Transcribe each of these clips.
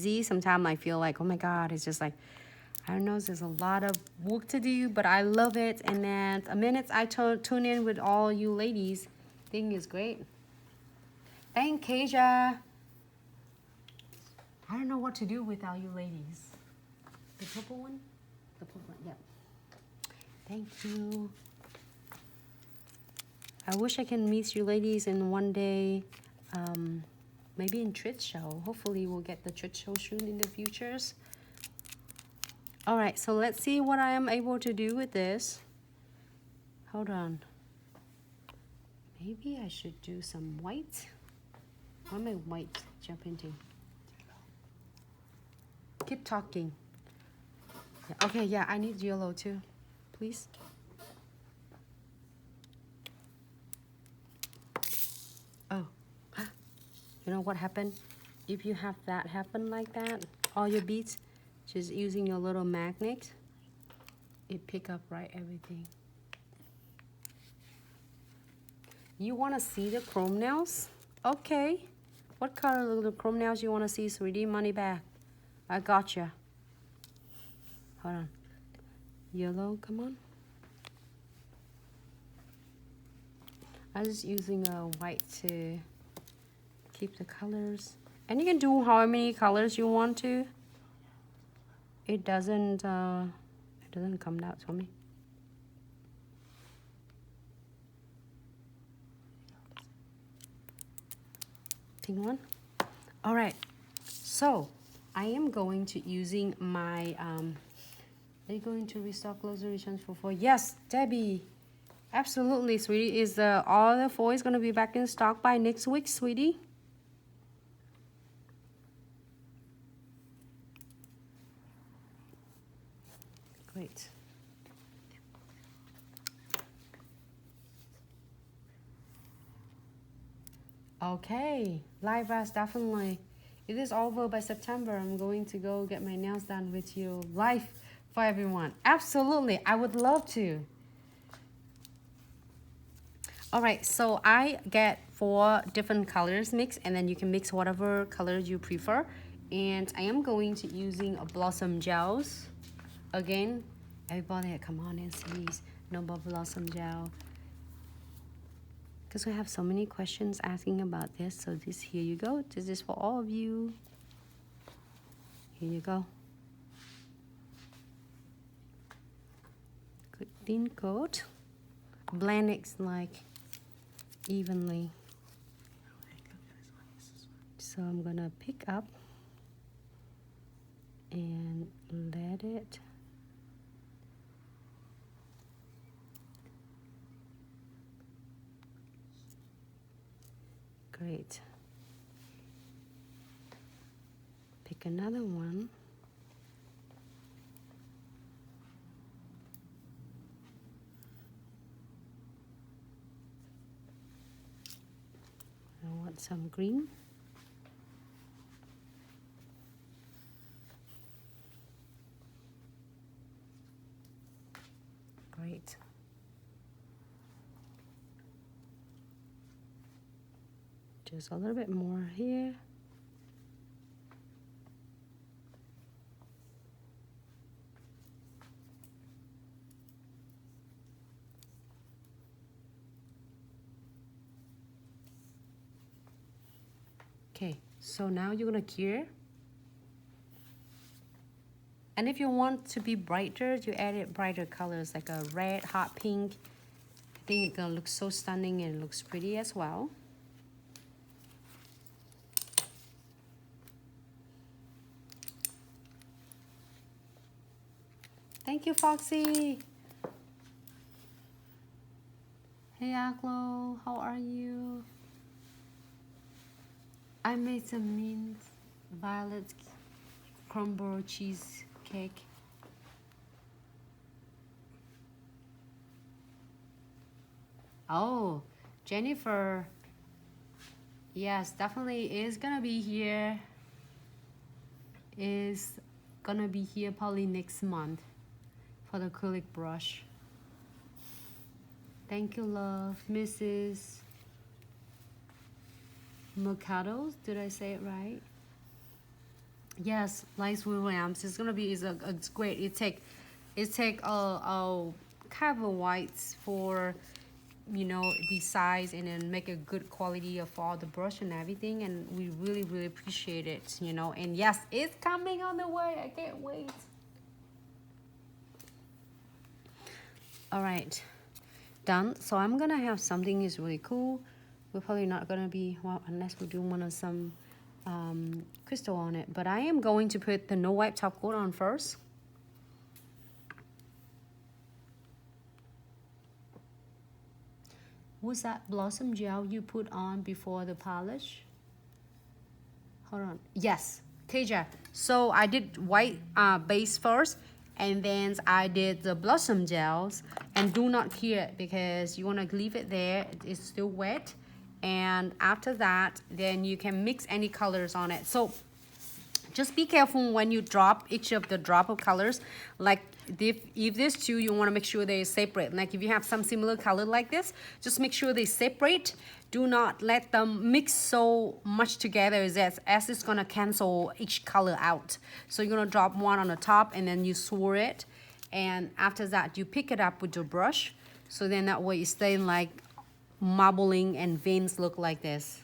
busy. Sometimes I feel like, oh my God, it's just like, I don't know, there's a lot of work to do, but I love it. And then the minute I tune in with all you ladies, I think it's great. Thank Kasia. I don't know what to do without you ladies. The purple one? The purple one, yep. Thank you. I wish I can meet you ladies in one day, maybe in Treat Show. Hopefully we'll get the Treat Show soon in the futures. All right, so let's see what I am able to do with this. Hold on. Maybe I should do some white. What am I white jump into? Keep talking. Yeah, okay, yeah, I need yellow too, please. Oh, you know what happened? If you have that happen like that, all your beads, just using your little magnet, it pick up right everything. You want to see the chrome nails? Okay. What color of the chrome nails you want to see, sweetie? Money back. I gotcha. Hold on. Yellow, come on. I'm just using a white to keep the colors. And you can do how many colors you want to. It doesn't come out for me. Pink one. All right. So I am going to using my are you going to restock closer returns for 4? Yes, Debbie. Absolutely, sweetie. Is all the foil is gonna be back in stock by next week, sweetie? Great. Okay, live us definitely. It is over by September. I'm going to go get my nails done with you live for everyone. Absolutely, I would love to. All right, so I get 4 different colors mixed, and then you can mix whatever colors you prefer. And I am going to using a blossom gels. Again, everybody come on and see no blossom gel. Because we have so many questions asking about this, so this, here you go. This is for all of you. Here you go. Good thin coat. Blend it like evenly. So I'm gonna pick up and let it great. Pick another one. I want some green. Great. Just a little bit more here. Okay, so now you're gonna cure. And if you want to be brighter, you add it brighter colors like a red, hot pink. I think it's gonna look so stunning and it looks pretty as well. Thank you, Foxy. Hey, Aklo, how are you? I made some mint violet crumble cheesecake. Oh, Jennifer. Yes, definitely is gonna be here. Is gonna be here probably next month for the acrylic brush. Thank you, love. Mrs. Mercados, did I say it right? Yes, Lights with Lamps. It's gonna be it's great. It take a cover whites for the size, and then make a good quality of all the brush and everything, and we really appreciate it. And yes, it's coming on the way. I can't wait. All right, done. So I'm gonna have something is really cool. We're probably not gonna be, well, unless we do one of some crystal on it, but I am going to put the no wipe top coat on first. Was that blossom gel you put on before the polish? Hold on. Yes, Kaja. So I did white base first, and then I did the blossom gels. And do not cure it because you want to leave it there. It's still wet. And after that, then you can mix any colors on it. So just be careful when you drop each of the drop of colors. Like if there's two, you want to make sure they separate. Like if you have some similar color like this, just make sure they separate. Do not let them mix so much together as it's gonna cancel each color out. So you're gonna drop one on the top, and then you swirl it, and after that you pick it up with your brush. So then that way it's staying like marbling, and veins look like this.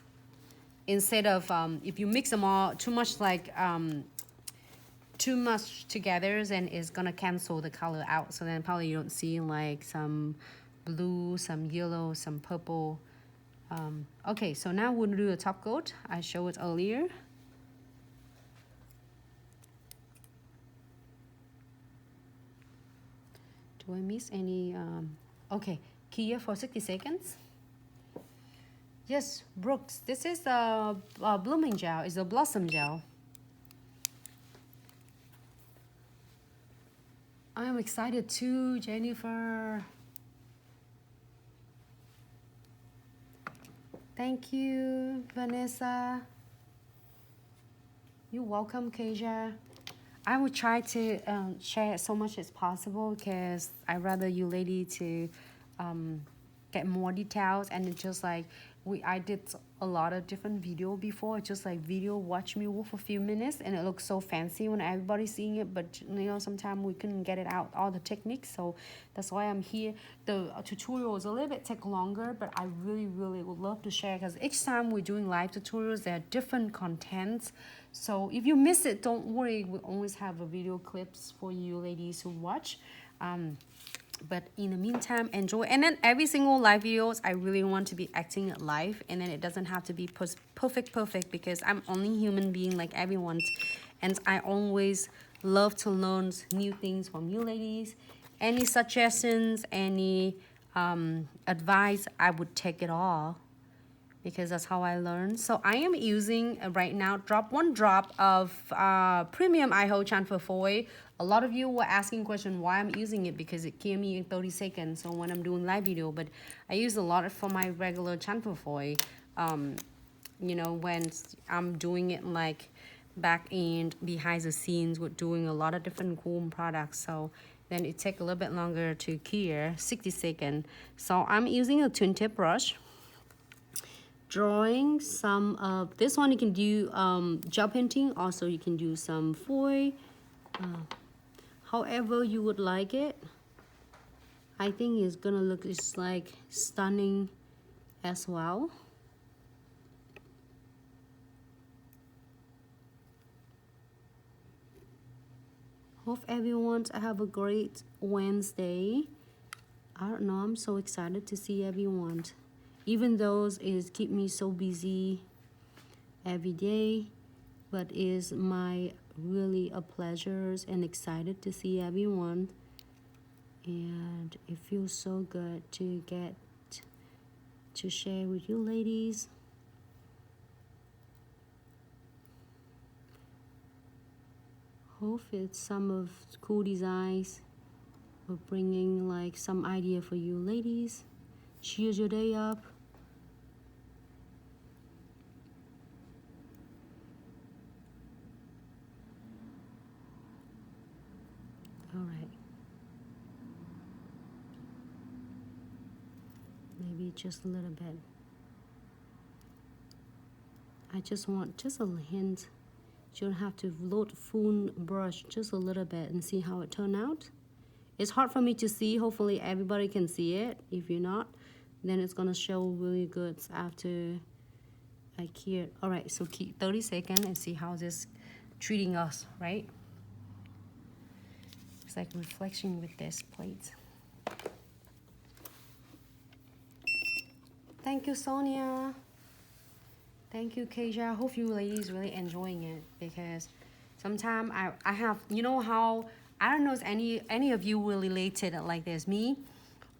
Instead of if you mix them all too much, like too much together, then it's gonna cancel the color out. So then probably you don't see like some blue, some yellow, some purple. Okay, so now we'll do the top coat. I showed it earlier. Do I miss any? Okay, Kia for 60 seconds. Yes, Brooks, this is a blooming gel. It's a blossom gel. I am excited too, Jennifer. Thank you, Vanessa. You're welcome, Kaja. I will try to share so much as possible because I'd rather you lady to get more details. And it's just like I did a lot of different video before. Just like video watch me for a few minutes, and it looks so fancy when everybody's seeing it, but sometimes we couldn't get it out all the techniques. So that's why I'm here. The tutorials a little bit take longer, but I really would love to share, because each time we're doing live tutorials, there are different contents. So if you miss it, don't worry, we always have a video clips for you ladies to watch. But in the meantime, enjoy. And then every single live videos, I really want to be acting live, and then it doesn't have to be perfect, because I'm only human being like everyone, and I always love to learn new things from you ladies. Any suggestions, any advice, I would take it all, because that's how I learn. So I am using right now one drop of premium iHo transfer foil. A lot of you were asking question why I'm using it, because it came me in 30 seconds. So when I'm doing live video, but I use a lot for my regular transfer foil. When I'm doing it like back end, behind the scenes, with doing a lot of different cool products. So then it take a little bit longer to cure, 60 seconds. So I'm using a twin tip brush, drawing some of this one. You can do gel painting, also you can do some foil, however you would like it. I think it's gonna look just like stunning as well. Hope everyone have a great Wednesday. I don't know, I'm so excited to see everyone, even though it keep me so busy every day, but is my really a pleasure and excited to see everyone. And it feels so good to get to share with you ladies. Hope it's some of cool designs of bringing like some idea for you ladies. Cheers your day up. All right. Maybe just a little bit. I just want just a hint, You don't have to load full brush, just a little bit, and see how it turned out. It's hard for me to see. Hopefully everybody can see it. If you're not, then it's gonna show really good after I cure it. All right, so keep 30 seconds and see how this treating us, right? It's like reflection with this plate. Thank you, Sonia. Thank you, Keisha. I hope you ladies really enjoying it, because sometimes I have, you know how, I don't know if any of you will relate to it like this. Me,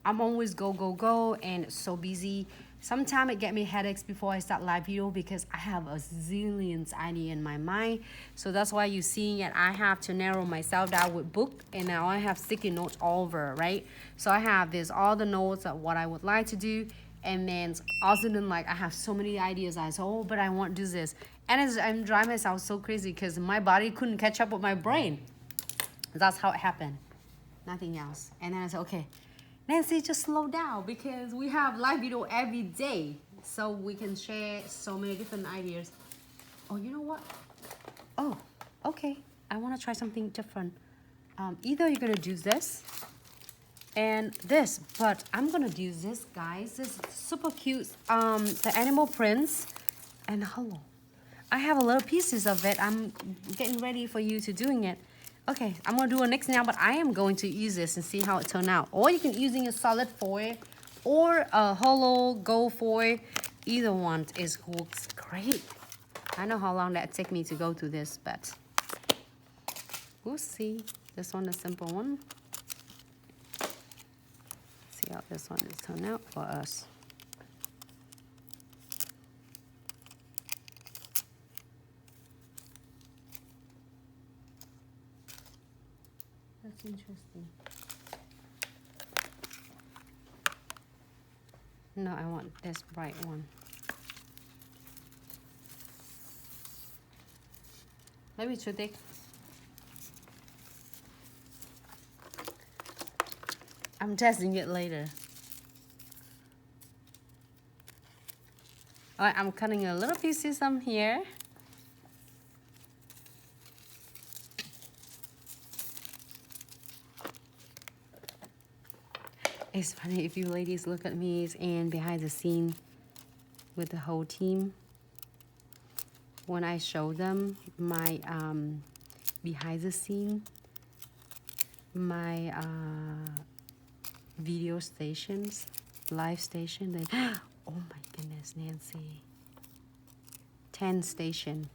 I'm always go, and so busy. Sometimes it get me headaches before I start live video because I have a zillion idea in my mind. So that's why you're seeing it. I have to narrow myself down with book, and now I have sticky notes all over, right? So I have this, all the notes of what I would like to do. And then also then like I have so many ideas. I said, oh, but I want to do this. And I'm driving myself so crazy because my body couldn't catch up with my brain. That's how it happened. Nothing else. And then I said, okay, Nancy, just slow down, because we have live video every day. So we can share so many different ideas. Oh, you know what? Oh, okay. I want to try something different. Either you're going to do this and this, but I'm gonna do this, guys. This is super cute, the animal prints. And hello, I have a little pieces of it. I'm getting ready for you to doing it. Okay, I'm gonna do a next now, but I am going to use this and see how it turned out. Or you can using a solid foil or a hollow gold foil. Either one is works great. I know how long that take me to go through this, but we'll see. This one is a simple one. See how this one is turned out for us. That's interesting. No, I want this bright one. Maybe too thick. I'm testing it later. All right, I'm cutting a little pieces from here. It's funny if you ladies look at me and behind the scene with the whole team. When I show them my behind the scene, my video stations, live station, they, oh my goodness, Nancy, 10 station.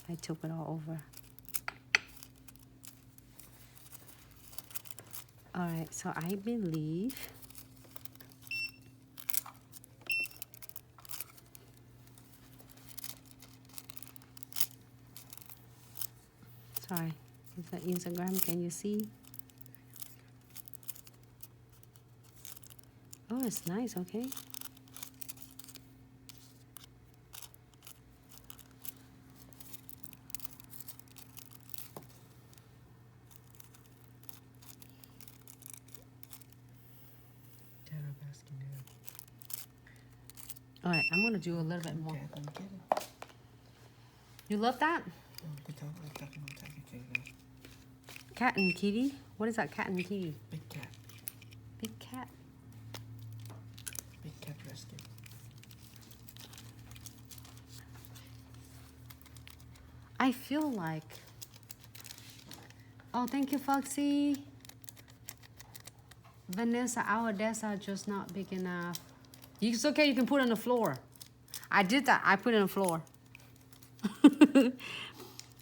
I took it all over. All right, so I believe sorry, is that Instagram? Can you see? Oh, it's nice, okay. All right, I'm gonna do a little bit more. You love that? Cat and kitty? What is that, cat and kitty? Big cat. Big cat. Big cat rescue. I feel like, oh, thank you, Foxy. Vanessa, our desks are just not big enough. It's okay, you can put it on the floor. I did that, I put it on the floor.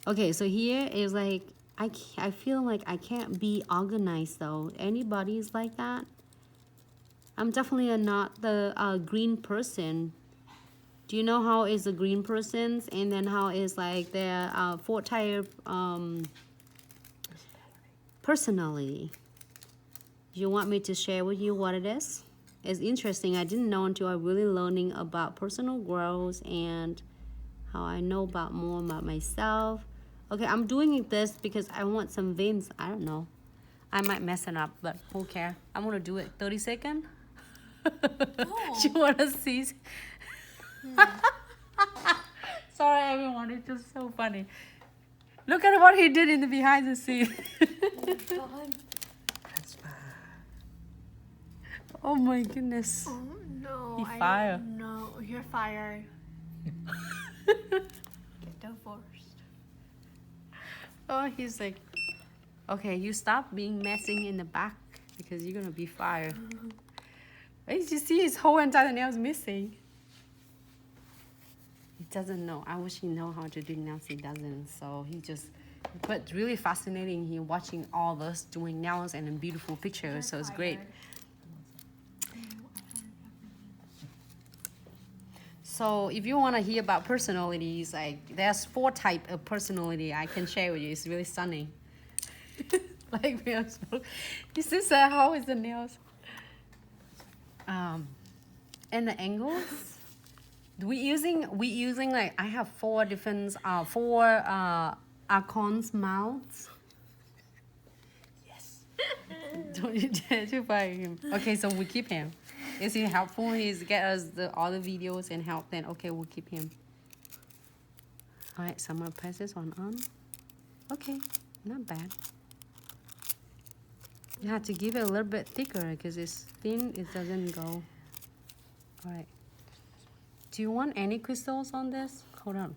Okay, so here is like, I feel like I can't be organized though. Anybody's like that? I'm definitely not the green person. Do you know how is the green person's, and then how is like the four type personality? You want me to share with you what it is? It's interesting. I didn't know until I really learning about personal growth and how I know about more about myself. Okay, I'm doing this because I want some veins. I don't know. I might mess it up, but who cares? I'm gonna do it 30 seconds. Oh. You wanna see? Sorry everyone, it's just so funny. Look at what he did in the behind the scene. Oh my goodness. Oh no. He I fired. don't know. You're fired. Get divorced. Oh, he's like, okay, you stop being messing in the back because you're gonna be fired. As you see, his whole entire nails missing. He doesn't know. I wish he know how to do nails. He doesn't. So he just. But really fascinating. He watching all of us doing nails and a beautiful pictures. So it's great. So if you want to hear about personalities, like there's 4 types of personality I can share with you. It's really stunning. Like Whimsical. His sister, how is the nails? And the angles. We using like I have 4 different Archon's mouths. Yes. Don't you dare to fire him. Okay, so we keep him. Is he helpful? He's get us all the videos and help. Then okay, we'll keep him. All right, so I'm gonna press this one on. Okay, not bad. You have to give it a little bit thicker because it's thin. It doesn't go. All right. Do you want any crystals on this? Hold on.